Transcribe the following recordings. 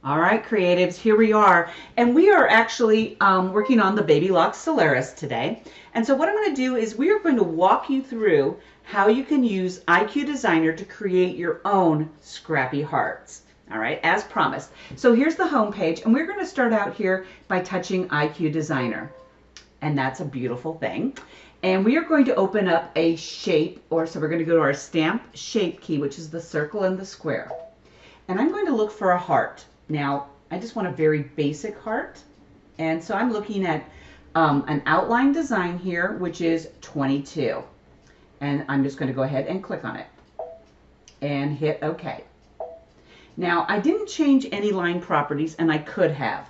All right, creatives, here we are. And we are actually working on the Baby Lock Solaris today. And so what I'm going to do is we are going to walk you through how you can use IQ Designer to create your own Scrappy hearts. All right, as promised. So here's the home page, and we're going to start out here by touching IQ Designer. And that's a beautiful thing. And we are going to open up a shape, so we're going to go to our stamp shape key, which is the circle and the square. And I'm going to look for a heart. Now, I just want a very basic heart. And so I'm looking at an outline design here, which is 22. And I'm just going to go ahead and click on it and hit OK. Now, I didn't change any line properties, and I could have.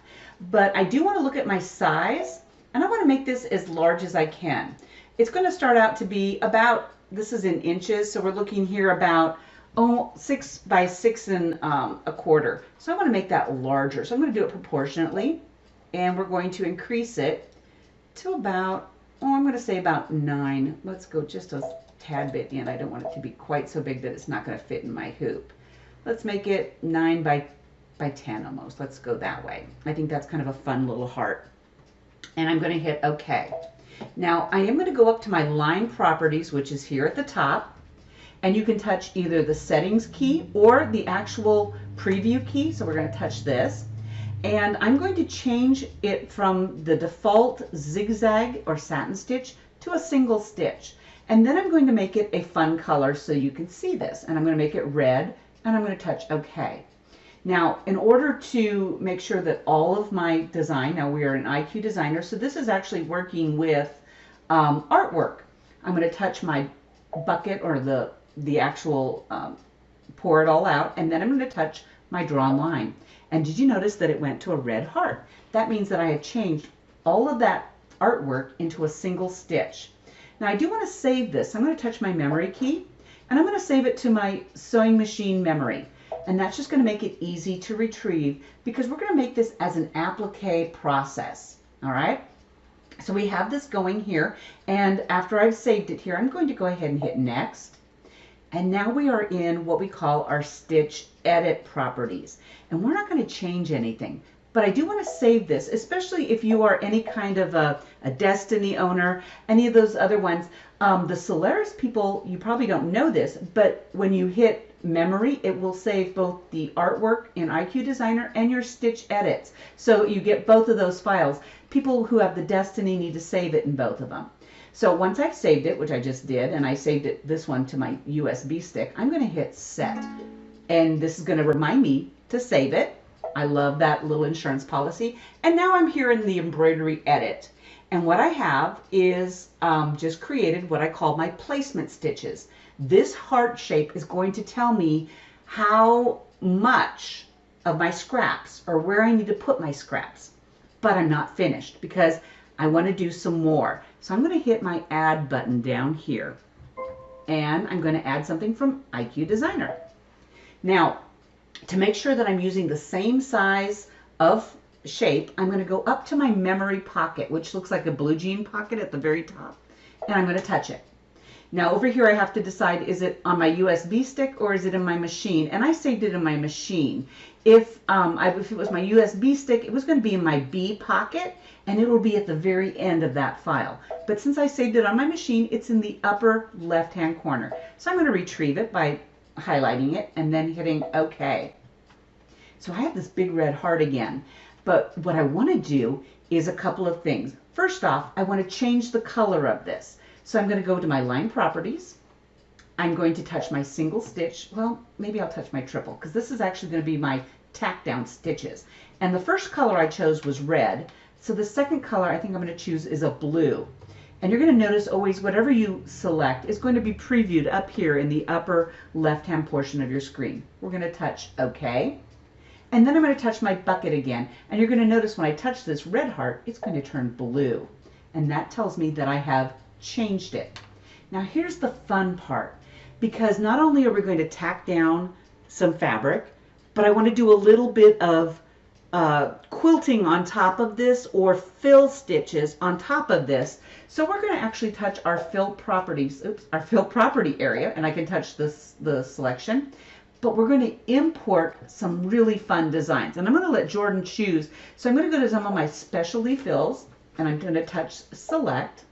But I do want to look at my size, and I want to make this as large as I can. It's going to start out to be about, this is in inches, so we're looking here about 6 by 6 and a quarter. So I want to make that larger. So I'm going to do it proportionately, and we're going to increase it to about, I'm going to say about 9. Let's go just a tad bit in. I don't want it to be quite so big that it's not going to fit in my hoop. Let's make it 9 by 10 almost. Let's go that way. I think that's kind of a fun little heart. And I'm going to hit OK. Now I am going to go up to my line properties, which is here at the top. And you can touch either the settings key or the actual preview key. So we're going to touch this. And I'm going to change it from the default zigzag or satin stitch to a single stitch. And then I'm going to make it a fun color so you can see this. And I'm going to make it red, and I'm going to touch OK. Now, in order to make sure that all of my design, now we are an IQ Designer, so this is actually working with artwork. I'm going to touch my bucket or the actual pour it all out, and then I'm going to touch my drawn line. And did you notice that it went to a red heart? That means that I have changed all of that artwork into a single stitch. Now I do want to save this. I'm going to touch my memory key, and I'm going to save it to my sewing machine memory. And that's just going to make it easy to retrieve, because we're going to make this as an applique process. All right. So we have this going here, and after I've saved it here, I'm going to go ahead and hit next. And now we are in what we call our stitch edit properties. And we're not going to change anything, but I do want to save this, especially if you are any kind of a Destiny owner, any of those other ones. The Solaris people, you probably don't know this, but when you hit memory, it will save both the artwork in IQ Designer and your stitch edits. So you get both of those files. People who have the Destiny need to save it in both of them. So once I've saved it, which I just did, and I saved it, this one, to my USB stick, I'm going to hit set. And this is going to remind me to save it. I love that little insurance policy. And now I'm here in the embroidery edit. And what I have is just created what I call my placement stitches. This heart shape is going to tell me how much of my scraps, or where I need to put my scraps. But I'm not finished, because I want to do some more. So I'm going to hit my add button down here, and I'm going to add something from IQ Designer. Now, to make sure that I'm using the same size of shape, I'm going to go up to my memory pocket, which looks like a blue jean pocket at the very top, and I'm going to touch it. Now over here I have to decide, is it on my USB stick or is it in my machine? And I saved it in my machine. If it was my USB stick, it was going to be in my B pocket, and it will be at the very end of that file. But since I saved it on my machine, it's in the upper left-hand corner. So I'm going to retrieve it by highlighting it and then hitting OK. So I have this big red heart again. But what I want to do is a couple of things. First off, I want to change the color of this. So I'm going to go to my line properties. I'm going to touch my single stitch. Well, maybe I'll touch my triple, because this is actually going to be my tack down stitches. And the first color I chose was red. So the second color I think I'm going to choose is a blue. And you're going to notice always whatever you select is going to be previewed up here in the upper left-hand portion of your screen. We're going to touch OK. And then I'm going to touch my bucket again. And you're going to notice when I touch this red heart, it's going to turn blue. And that tells me that I have changed it. Now here's the fun part, because not only are we going to tack down some fabric, but I want to do a little bit of quilting on top of this, or fill stitches on top of this. So we're going to actually touch our fill properties, our fill property area, and I can touch the selection. but we're going to import some really fun designs. And I'm going to let Jordan choose. So I'm going to go to some of my specialty fills, and I'm going to touch select.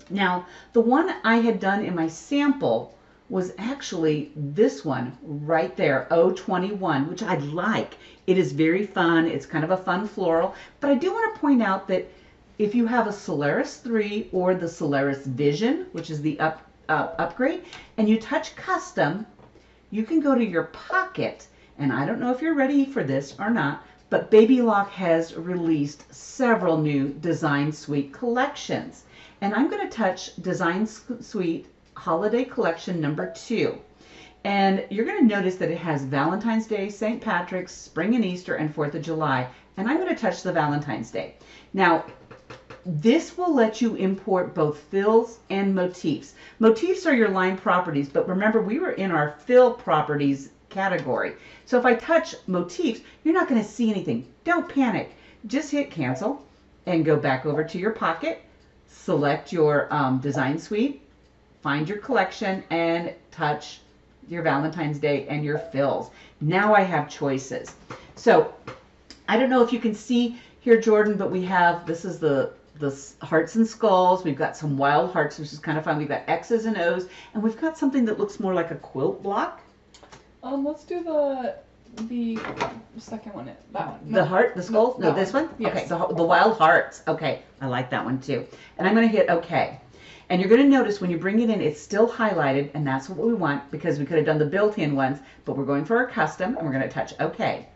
Now, the one I had done in my sample was actually this one right there, 021, which I like. It is very fun. It's kind of a fun floral. But I do want to point out that if you have a Solaris 3 or the Solaris Vision, which is the upgrade, and you touch custom, you can go to your pocket, and I don't know if you're ready for this or not, but Baby Lock has released several new Design Suite collections. And I'm going to touch Design Suite Holiday Collection number 2. And you're going to notice that it has Valentine's Day, St. Patrick's, Spring and Easter, and 4th of July. And I'm going to touch the Valentine's Day. Now, this will let you import both fills and motifs. Motifs are your line properties, but remember we were in our fill properties category. So if I touch motifs, you're not going to see anything. Don't panic. Just hit cancel and go back over to your pocket. Select your Design Suite, find your collection, and touch your Valentine's Day and your fills. Now I have choices. So I don't know if you can see here, Jordan, but we have, this is the hearts and skulls. We've got some wild hearts, which is kind of fun. We've got X's and O's, and we've got something that looks more like a quilt block. Let's do the second one. That one. The heart, the skulls? No, this one? Yes. Okay, the wild hearts. Okay, I like that one too. And I'm going to hit OK. And you're going to notice when you bring it in, it's still highlighted, and that's what we want because we could have done the built-in ones, but we're going for our custom, and we're going to touch OK.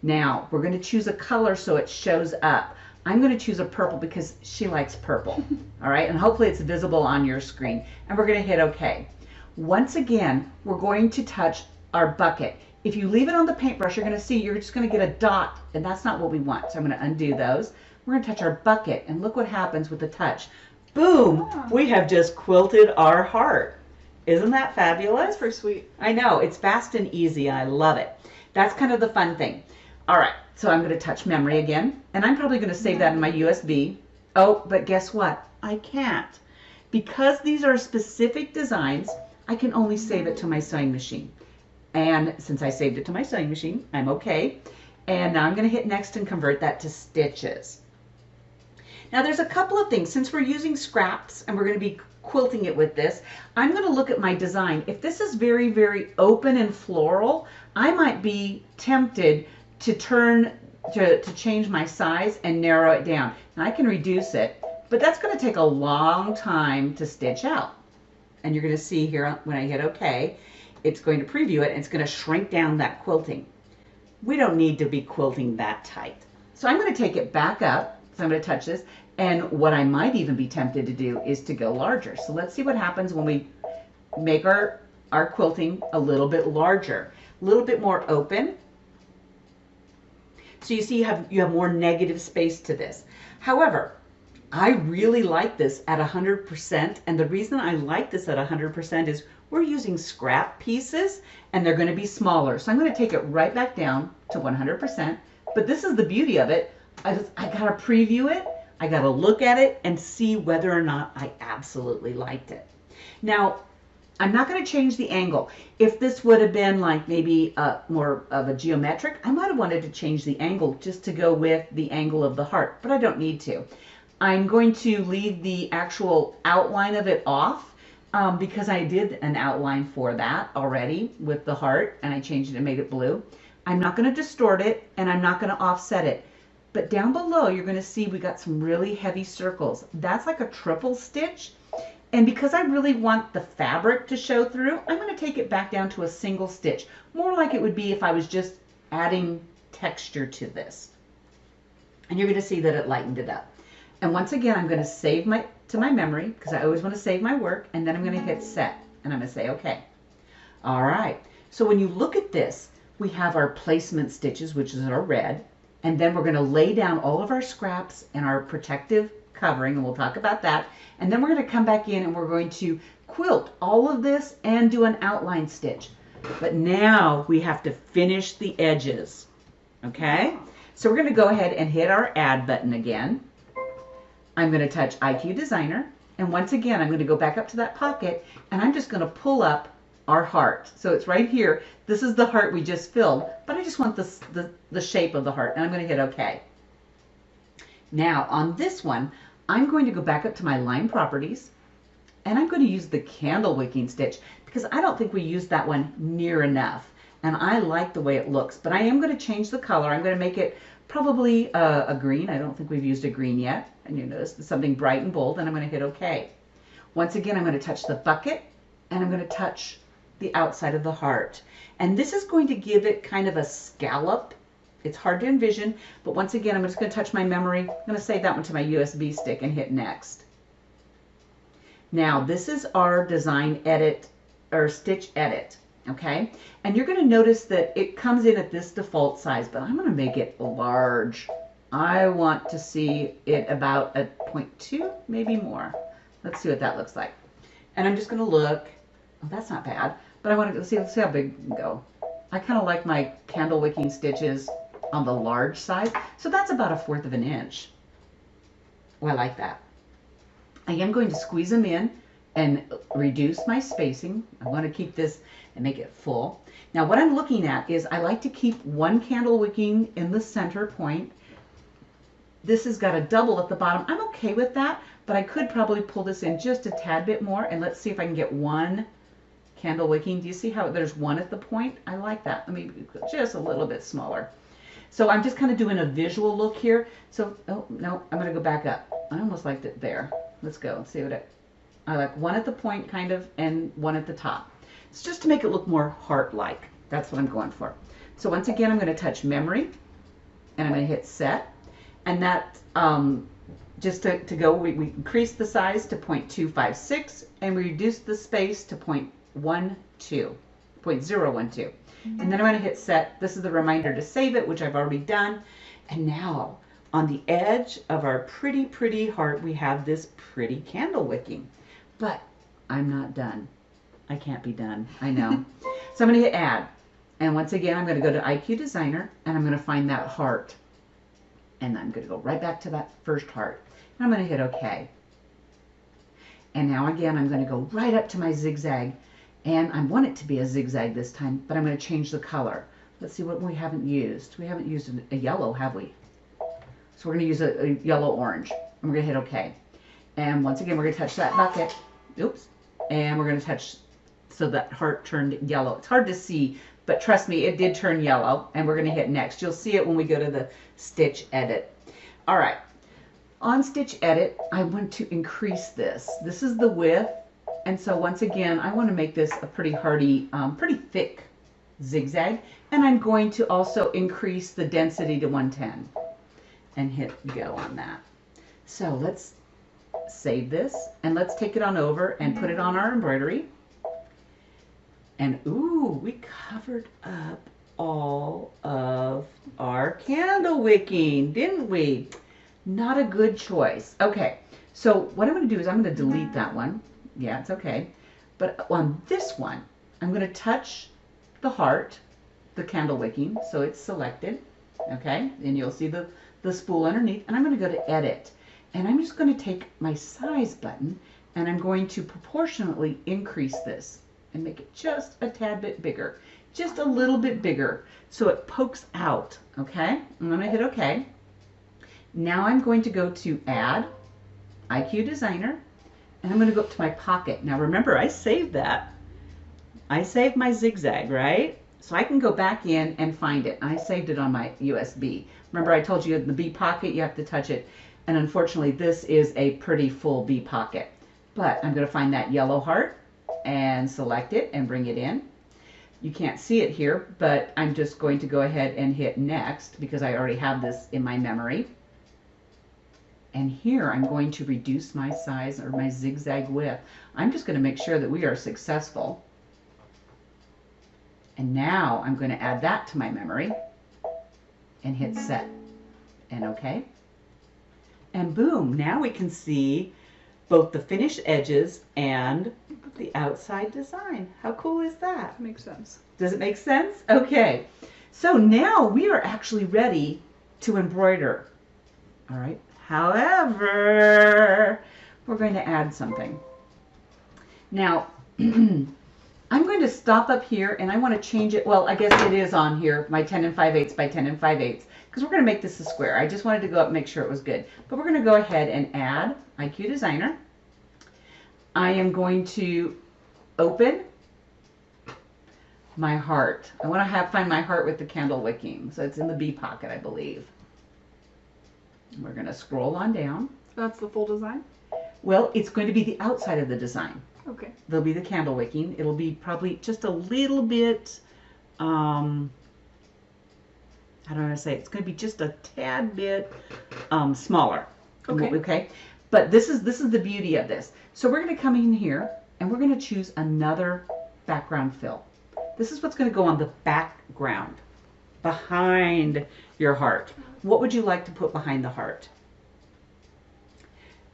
Now, we're going to choose a color so it shows up. I'm going to choose a purple because she likes purple. All right, and hopefully it's visible on your screen. And we're going to hit OK. Once again, we're going to touch our bucket. If you leave it on the paintbrush, you're going to see you're just going to get a dot, and that's not what we want. So I'm going to undo those. We're going to touch our bucket, and look what happens with the touch. Boom! We have just quilted our heart. Isn't that fabulous? That's pretty sweet. I know. It's fast and easy. I love it. That's kind of the fun thing. All right. So I'm going to touch memory again, and I'm probably going to save that in my USB. Oh, but guess what? I can't. Because these are specific designs, I can only save it to my sewing machine. And since I saved it to my sewing machine, I'm okay. And now I'm going to hit next and convert that to stitches. Now there's a couple of things. Since we're using scraps and we're going to be quilting it with this, I'm going to look at my design. If this is very, very open and floral, I might be tempted to change my size and narrow it down. And I can reduce it, but that's going to take a long time to stitch out. And you're going to see here when I hit OK, it's going to preview it and it's going to shrink down that quilting. We don't need to be quilting that tight. So I'm going to take it back up. So I'm going to touch this. And what I might even be tempted to do is to go larger. So let's see what happens when we make our quilting a little bit larger, a little bit more open. So you see you have more negative space to this. However, I really like this at 100%. And the reason I like this at 100% is we're using scrap pieces and they're going to be smaller. So I'm going to take it right back down to 100%. But this is the beauty of it. I got to preview it. I got to look at it and see whether or not I absolutely liked it. Now, I'm not going to change the angle. If this would have been like maybe more of a geometric, I might have wanted to change the angle just to go with the angle of the heart, but I don't need to. I'm going to leave the actual outline of it off because I did an outline for that already with the heart and I changed it and made it blue. I'm not going to distort it and I'm not going to offset it. But down below, you're going to see we got some really heavy circles. That's like a triple stitch. And because I really want the fabric to show through, I'm going to take it back down to a single stitch. More like it would be if I was just adding texture to this. And you're going to see that it lightened it up. And once again, I'm going to save to my memory because I always want to save my work. And then I'm going to hit set. And I'm going to say, okay. All right. So when you look at this, we have our placement stitches, which is our red. And then we're going to lay down all of our scraps and our protective covering, and we'll talk about that. And then we're going to come back in and we're going to quilt all of this and do an outline stitch. But now we have to finish the edges. Okay? So we're going to go ahead and hit our add button again. I'm going to touch IQ Designer. And once again, I'm going to go back up to that pocket and I'm just going to pull up our heart. So it's right here. This is the heart we just filled, but I just want the shape of the heart, and I'm going to hit OK. Now on this one, I'm going to go back up to my line properties, and I'm going to use the candle wicking stitch because I don't think we used that one near enough, and I like the way it looks, but I am going to change the color. I'm going to make it probably a green. I don't think we've used a green yet, and you notice something bright and bold, and I'm going to hit OK. Once again, I'm going to touch the bucket, and I'm going to touch the outside of the heart, and this is going to give it kind of a scallop. It's hard to envision, but once again, I'm just going to touch my memory. I'm going to save that one to my USB stick and hit next. Now, this is our design edit or stitch edit, okay? And you're going to notice that it comes in at this default size, but I'm going to make it large. I want to see it about a 0.2, maybe more. Let's see what that looks like. And I'm just going to look. Oh, that's not bad, but I want to see, let's see how big we can go. I kind of like my candle wicking stitches on the large size, so that's about 1/4 of an inch. Oh, I like that. I am going to squeeze them in and reduce my spacing. I want to keep this and make it full. Now what I'm looking at is I like to keep one candle wicking in the center point. This has got a double at the bottom. I'm okay with that, but I could probably pull this in just a tad bit more, and let's see if I can get one candle wicking. Do you see how there's one at the point? I like that. Let me just a little bit smaller. So I'm just kind of doing a visual look here. So, oh no, I'm going to go back up. I almost liked it there. Let's go and see what I like. One at the point kind of, and one at the top. It's just to make it look more heart-like. That's what I'm going for. So once again, I'm going to touch memory, and I'm going to hit set. And that, just to go, we increase the size to 0.256, and we reduce the space to 0.012. And then I'm going to hit set. This is the reminder to save it, which I've already done. And now, on the edge of our pretty, pretty heart, we have this pretty candle wicking. But I'm not done. I can't be done. I know. So I'm going to hit add. And once again, I'm going to go to IQ Designer, and I'm going to find that heart. And I'm going to go right back to that first heart. And I'm going to hit OK. And now again, I'm going to go right up to my zigzag. And I want it to be a zigzag this time, but I'm going to change the color. Let's see what we haven't used. We haven't used a yellow, have we? So we're going to use a yellow-orange. And we're going to hit OK. And once again, we're going to touch that bucket. Oops. And we're going to touch so that heart turned yellow. It's hard to see, but trust me, it did turn yellow. And we're going to hit next. You'll see it when we go to the stitch edit. All right. On stitch edit, I want to increase this. This is the width. And so once again, I want to make this a pretty hardy, pretty thick zigzag. And I'm going to also increase the density to 110 and hit go on that. So let's save this, and let's take it on over and put it on our embroidery. And ooh, we covered up all of our candle wicking, didn't we? Not a good choice. Okay, so what I'm going to do is I'm going to delete that one. Yeah, it's okay. But on this one, I'm going to touch the heart, the candle wicking, so it's selected. Okay, and you'll see the spool underneath. And I'm going to go to edit. And I'm just going to take my size button, and I'm going to proportionately increase this and make it just a tad bit bigger. Just a little bit bigger so it pokes out. Okay, I'm going to hit OK. Now I'm going to go to Add, IQ Designer, and I'm going to go up to my pocket. Now remember, I saved that. I saved my zigzag, right? So I can go back in and find it. I saved it on my USB. Remember I told you in the B pocket you have to touch it. And unfortunately this is a pretty full B pocket. But I'm going to find that yellow heart and select it and bring it in. You can't see it here, but I'm just going to go ahead and hit next because I already have this in my memory. And here I'm going to reduce my size or my zigzag width. I'm just going to make sure that we are successful. And now I'm going to add that to my memory and hit set and OK. And boom, now we can see both the finished edges and the outside design. How cool is that? Makes sense. Does it make sense? Okay. So now we are actually ready to embroider. All right. However, we're going to add something. Now, I'm going to stop up here and I want to change it. Well, I guess it is on here, my 10 5/8 by 10 5/8, because we're going to make this a square. I just wanted to go up and make sure it was good. But we're going to go ahead and add IQ Designer. I am going to open my heart. I want to find my heart with the candle wicking. So it's in the B pocket, I believe. We're going to scroll on down. That's the full design? Well, it's going to be the outside of the design. Okay. There'll be the candle wicking. It'll be probably just a little bit, how do I say? It's going to be just a tad bit smaller. Okay. Okay. But this is the beauty of this. So we're going to come in here and we're going to choose another background fill. This is what's going to go on the background, behind your heart. What would you like to put behind the heart?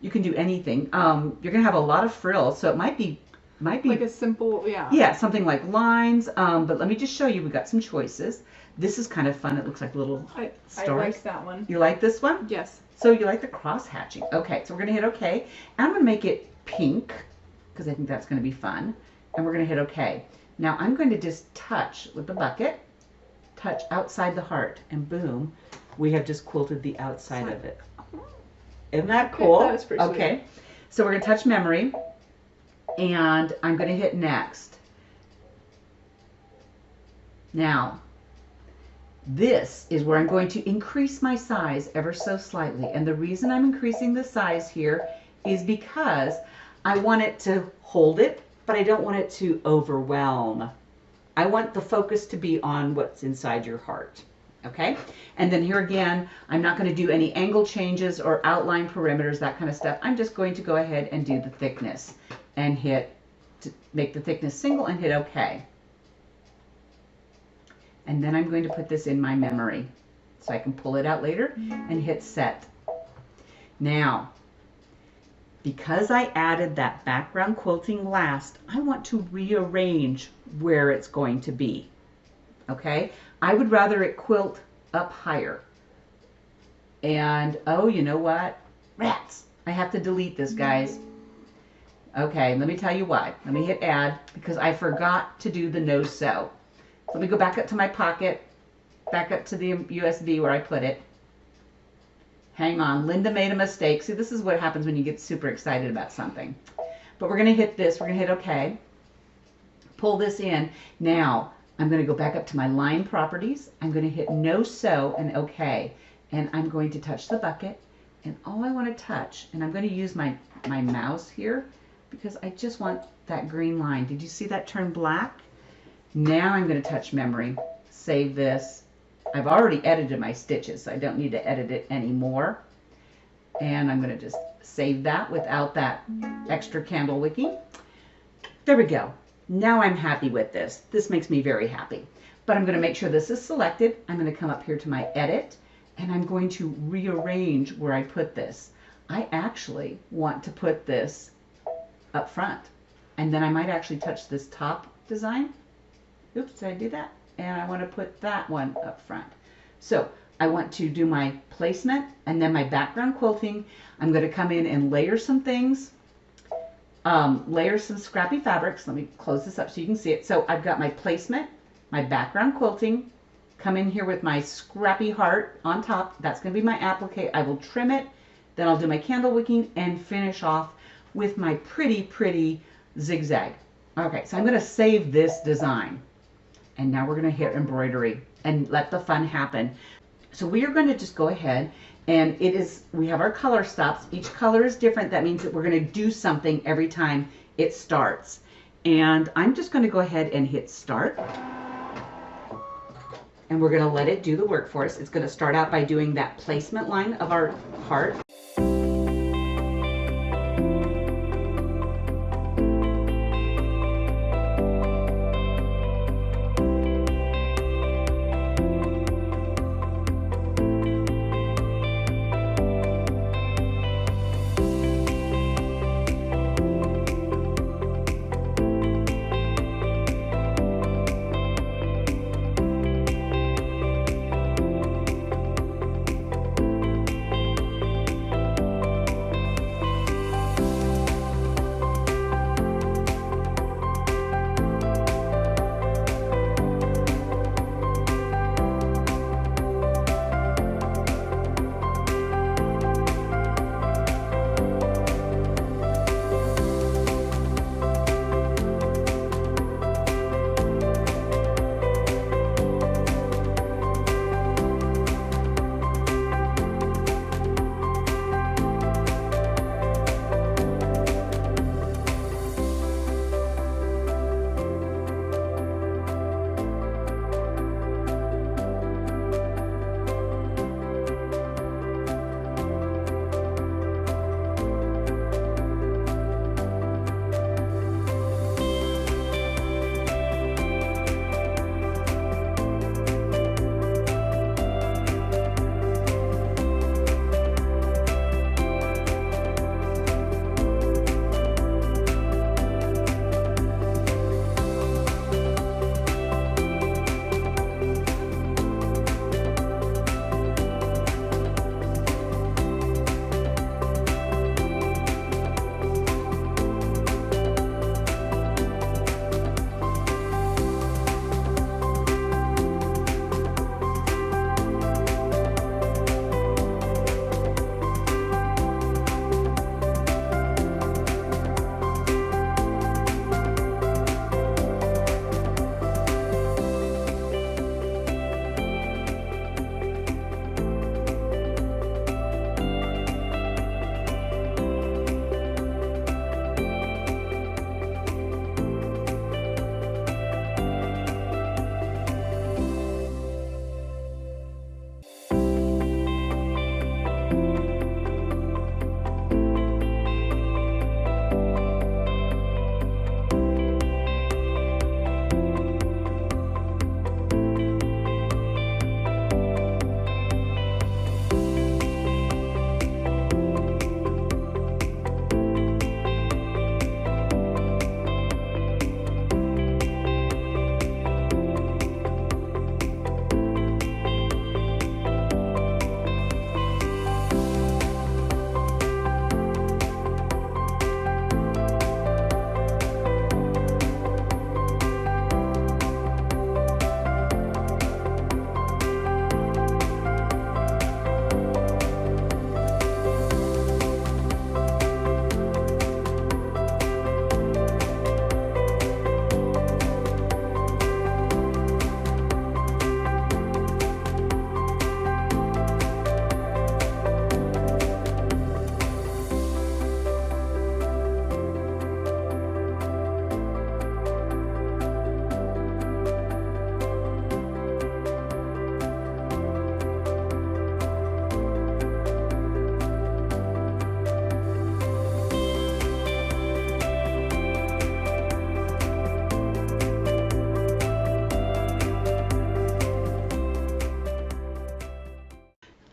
You can do anything. You're going to have a lot of frills, so it might be like a simple, yeah. Yeah, something like lines. But let me just show you. We've got some choices. This is kind of fun. It looks like little stars. I like that one. You like this one? Yes. So you like the cross hatching. Okay, so we're going to hit OK. And I'm going to make it pink because I think that's going to be fun. And we're going to hit OK. Now I'm going to just touch with the bucket, touch outside the heart, and boom, we have just quilted the outside of it. Isn't that cool? That was pretty sweet. Okay, so we're going to touch memory, and I'm going to hit next. Now, this is where I'm going to increase my size ever so slightly. And the reason I'm increasing the size here is because I want it to hold it, but I don't want it to overwhelm. I want the focus to be on what's inside your heart. Okay, and then here again, I'm not going to do any angle changes or outline perimeters, that kind of stuff. I'm just going to go ahead and do the thickness and make the thickness single and hit OK. And then I'm going to put this in my memory so I can pull it out later and hit set. Now, because I added that background quilting last, I want to rearrange where it's going to be. Okay, I would rather it quilt up higher. And oh, you know what? Rats! I have to delete this, guys. Okay, let me tell you why. Let me hit add because I forgot to do the no sew. So let me go back up to my pocket, back up to the USB where I put it. Hang on, Linda made a mistake. See, this is what happens when you get super excited about something. But we're going to hit this. We're going to hit OK. Pull this in. Now, I'm going to go back up to my line properties. I'm going to hit no sew and OK. And I'm going to touch the bucket. And all I want to touch, and I'm going to use my mouse here because I just want that green line. Did you see that turn black? Now I'm going to touch memory. Save this. I've already edited my stitches, so I don't need to edit it anymore. And I'm going to just save that without that extra candle wicking. There we go. Now I'm happy with this. This makes me very happy. But I'm going to make sure this is selected. I'm going to come up here to my edit, and I'm going to rearrange where I put this. I actually want to put this up front. And then I might actually touch this top design. Oops, did I do that? And I want to put that one up front. So I want to do my placement and then my background quilting. I'm going to come in and layer some things, layer some scrappy fabrics. Let me close this up so you can see it. So I've got my placement, my background quilting, come in here with my scrappy heart on top. That's going to be my applique. I will trim it. Then I'll do my candle wicking and finish off with my pretty, pretty zigzag. Okay, so I'm going to save this design. And now we're going to hit embroidery and let the fun happen. So we are going to just go ahead and we have our color stops. Each color is different. That means that we're going to do something every time it starts. And I'm just going to go ahead and hit start. And we're going to let it do the work for us. It's going to start out by doing that placement line of our heart.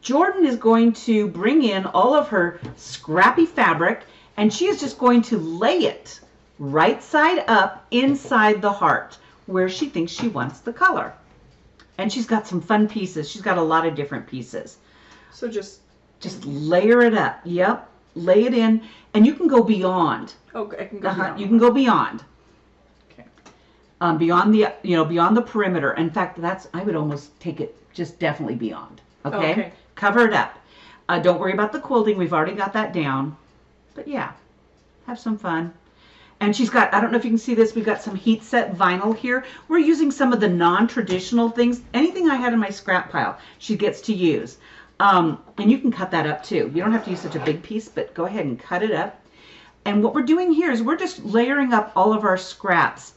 Jordan is going to bring in all of her scrappy fabric, and she is just going to lay it right side up inside the heart where she thinks she wants the color. And she's got some fun pieces. She's got a lot of different pieces. So just layer it up. Yep. Lay it in, and you can go beyond. Okay, I can go beyond. You can go beyond. Okay. Beyond the beyond the perimeter. In fact, I would almost take it just definitely beyond. Okay. Okay. Cover it up. Don't worry about the quilting. We've already got that down. But yeah, have some fun. And she's got, I don't know if you can see this, we've got some heat set vinyl here. We're using some of the non-traditional things. Anything I had in my scrap pile, she gets to use. And you can cut that up too. You don't have to use such a big piece, but go ahead and cut it up. And what we're doing here is we're just layering up all of our scraps.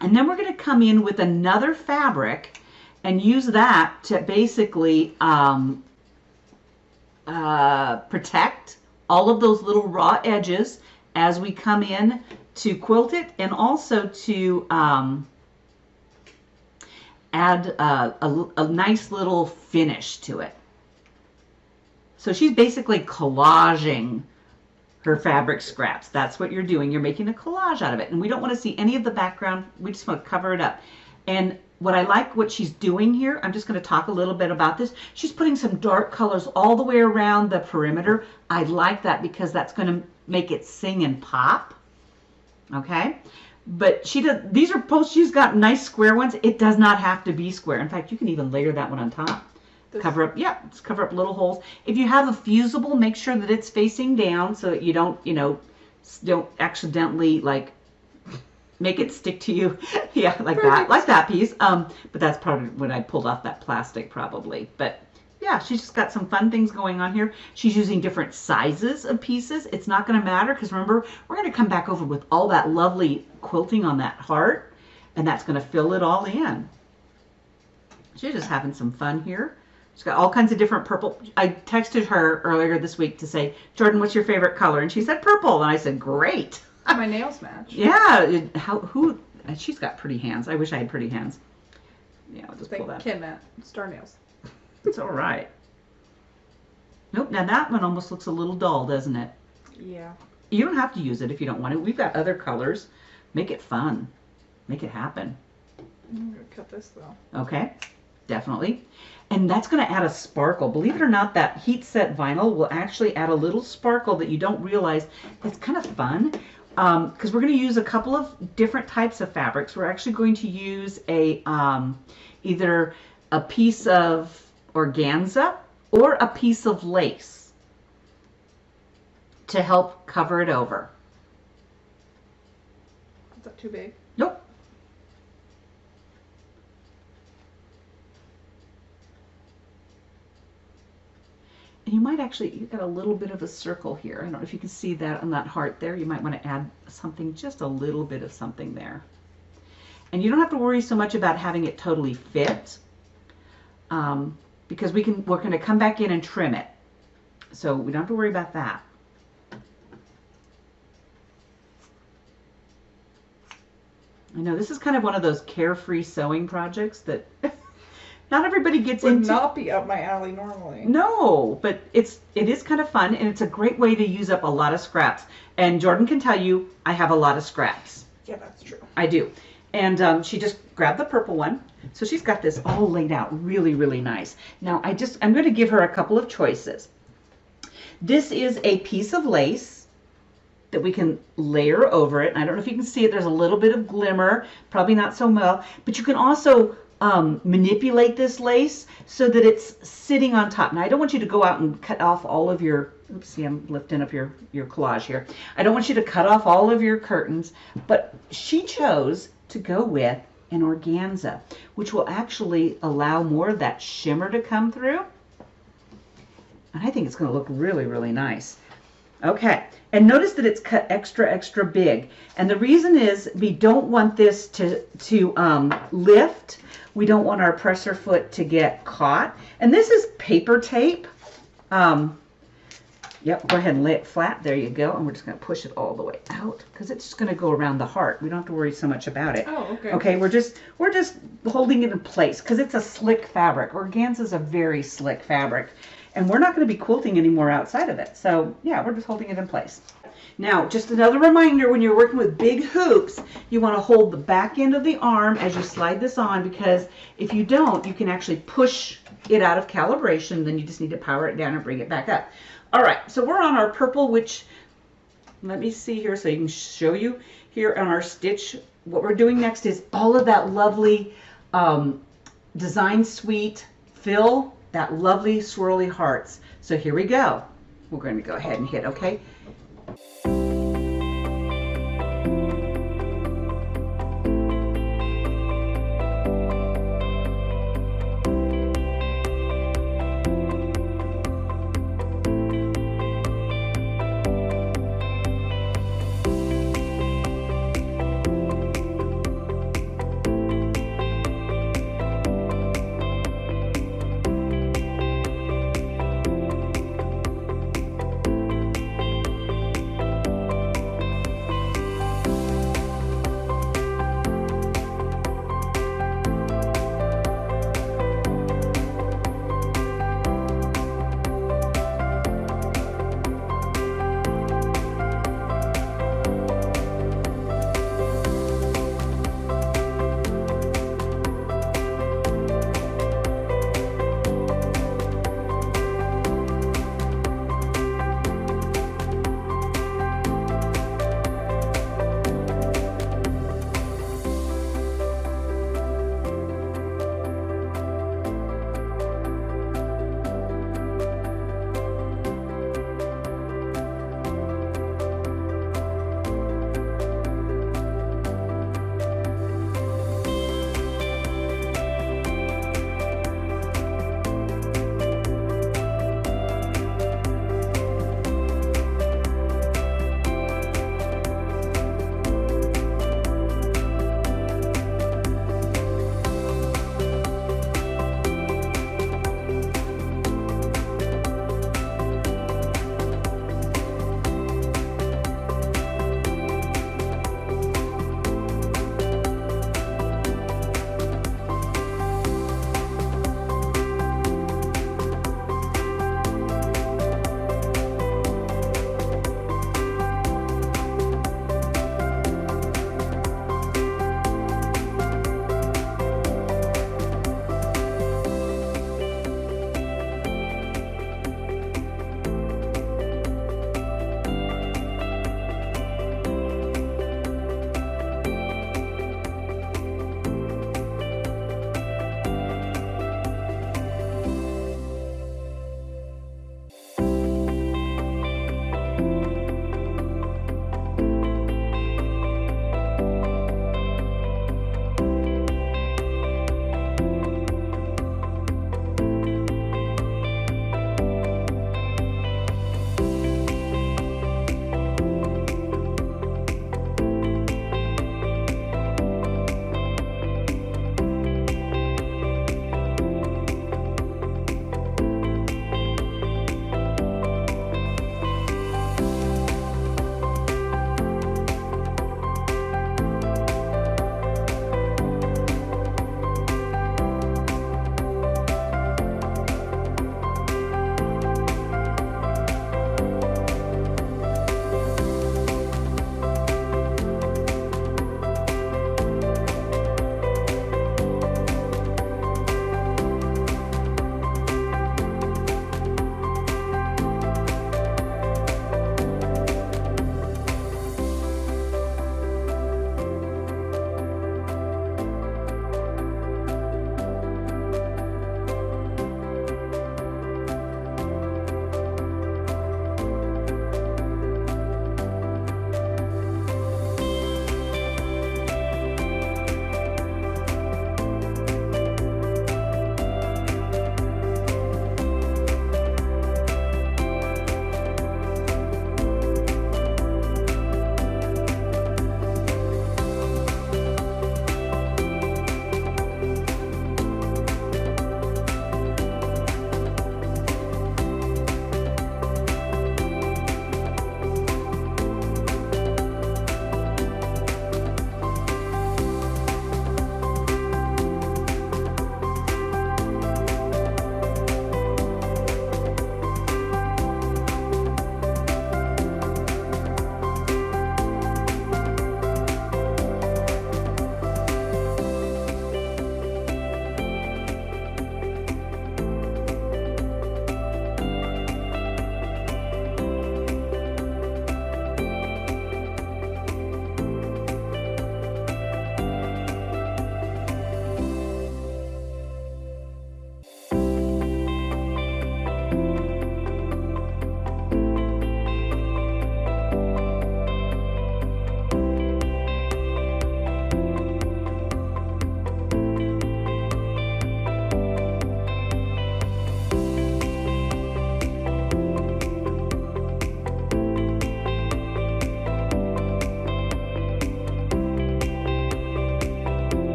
And then we're going to come in with another fabric and use that to basically protect all of those little raw edges as we come in to quilt it, and also to add a nice little finish to it. So she's basically collaging her fabric scraps. That's what you're doing. You're making a collage out of it. And we don't want to see any of the background. We just want to cover it up. And what I like what she's doing here, I'm just going to talk a little bit about this. She's putting some dark colors all the way around the perimeter. I like that because that's going to make it sing and pop. Okay? But these are she's got nice square ones. It does not have to be square. In fact, you can even layer that one on top. Cover up, just cover up little holes. If you have a fusible, make sure that it's facing down so that you don't accidentally make it stick to you. Yeah, like Perfect. Like that piece. But that's probably when I pulled off that plastic probably. But yeah, she's just got some fun things going on here. She's using different sizes of pieces. It's not going to matter because remember, we're going to come back over with all that lovely quilting on that heart, and that's going to fill it all in. She's just having some fun here. She's got all kinds of different purple. I texted her earlier this week to say, Jordan, what's your favorite color? And she said purple. And I said, great. My nails match. Yeah. She's got pretty hands. I wish I had pretty hands. Yeah, I'll just pull that. Kid Matt. Star nails. It's all right. Nope. Now that one almost looks a little dull, doesn't it? Yeah. You don't have to use it if you don't want to. We've got other colors. Make it fun. Make it happen. I'm going to cut this though. Okay. Definitely. And that's going to add a sparkle. Believe it or not, that heat set vinyl will actually add a little sparkle that you don't realize. It's kind of fun because we're going to use a couple of different types of fabrics. We're actually going to use either a piece of organza or a piece of lace to help cover it over. Is that too big? Nope. And you might you've got a little bit of a circle here. I don't know if you can see that on that heart there. You might want to add something, just a little bit of something there. And you don't have to worry so much about having it totally fit because we're going to come back in and trim it. So we don't have to worry about that. I know this is kind of one of those carefree sewing projects that not everybody gets into. Would not be up my alley normally. No, but it is kind of fun, and it's a great way to use up a lot of scraps. And Jordan can tell you, I have a lot of scraps. Yeah, that's true. I do. And she just grabbed the purple one. So she's got this all laid out really, really nice. Now I'm going to give her a couple of choices. This is a piece of lace that we can layer over it. I don't know if you can see it. There's a little bit of glimmer, probably not so well, but you can also manipulate this lace so that it's sitting on top. Now I don't want you to go out and cut off all of your, oops, see I'm lifting up your collage here. I don't want you to cut off all of your curtains, but she chose to go with an organza, which will actually allow more of that shimmer to come through. And I think it's going to look really, really nice. Okay, and notice that it's cut extra, extra big. And the reason is we don't want this to lift. We don't want our presser foot to get caught. And this is paper tape. Yep, go ahead and lay it flat. There you go. And we're just going to push it all the way out because it's just going to go around the heart. We don't have to worry so much about it. Oh, okay. Okay, we're just holding it in place because it's a slick fabric. Organza is a very slick fabric. and we're not going to be quilting anymore outside of it. So yeah, we're just holding it in place. Now, just another reminder, when you're working with big hoops, you want to hold the back end of the arm as you slide this on, because if you don't, you can actually push it out of calibration. Then you just need to power it down and bring it back up. All right, so we're on our purple, which, let me see here so you can show you here on our stitch. What we're doing next is all of that lovely design suite fill, that lovely swirly hearts. So here we go. We're going to go ahead and hit OK.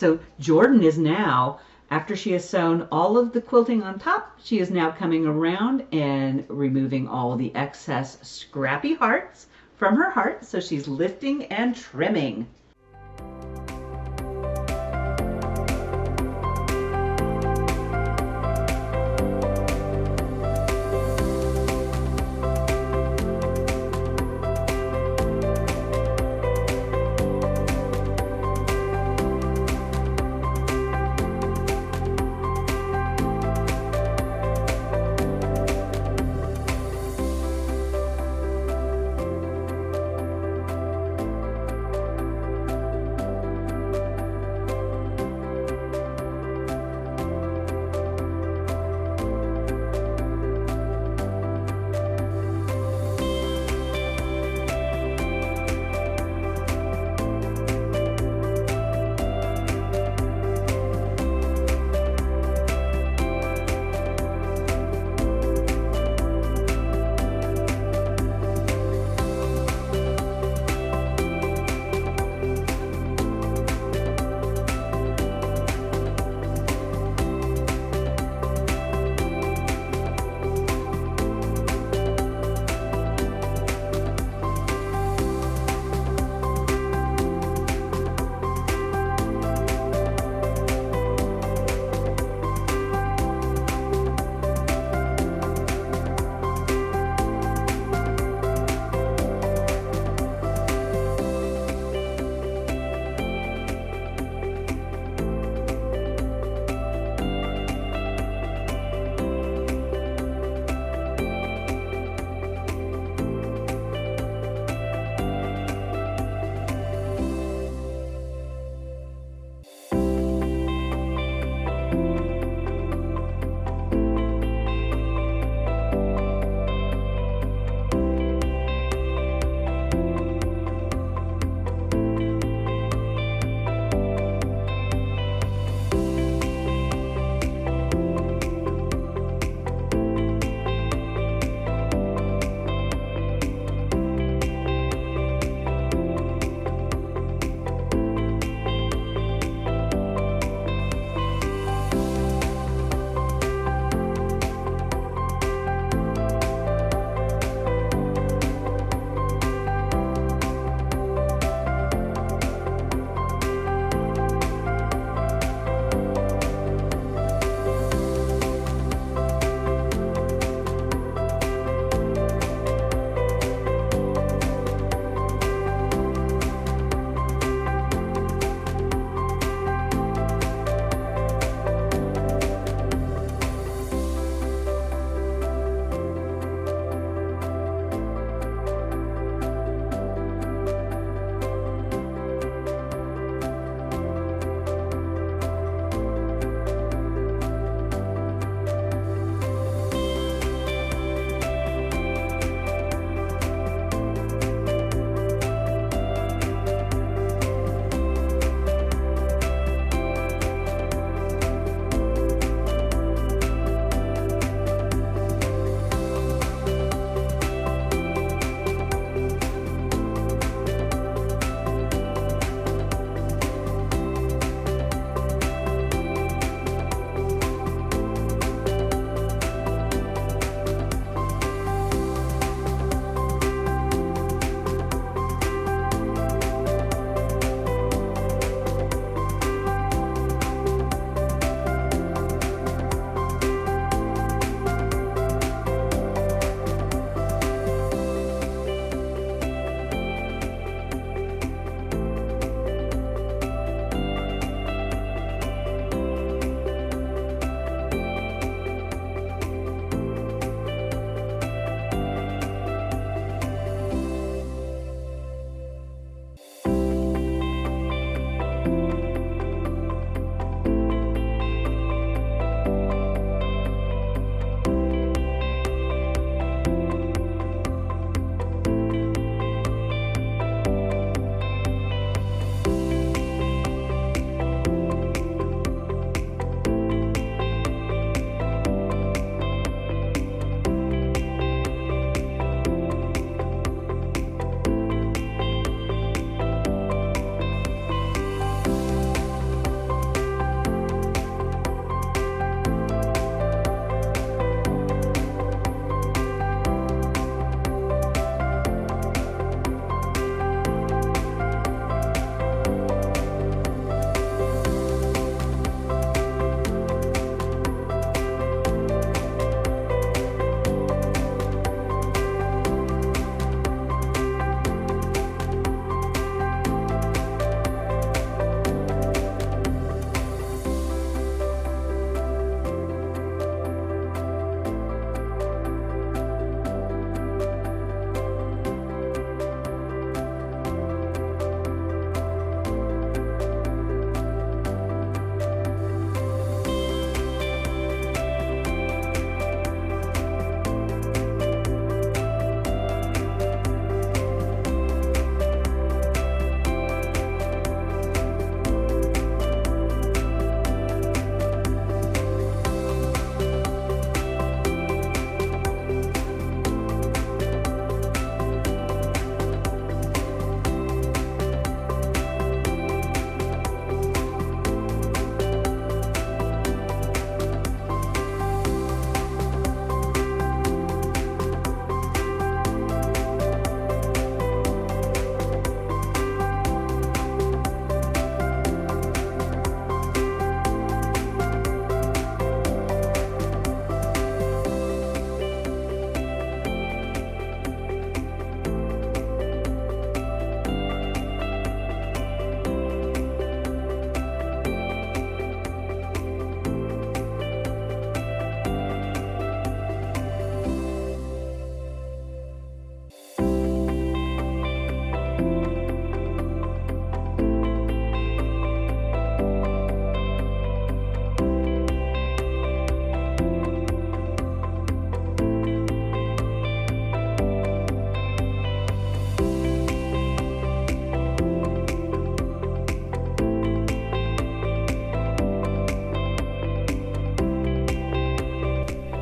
So Jordan is now, after she has sewn all of the quilting on top, she is now coming around and removing all the excess scrappy hearts from her heart. So she's lifting and trimming.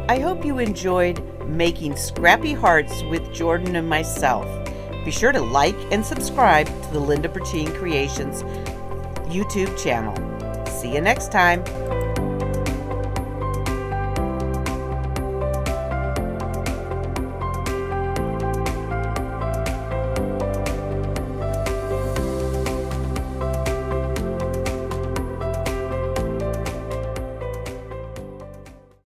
I hope you enjoyed making scrappy hearts with Jordan and myself. Be sure to like and subscribe to the Linda Bratten Creations YouTube channel. See you next time.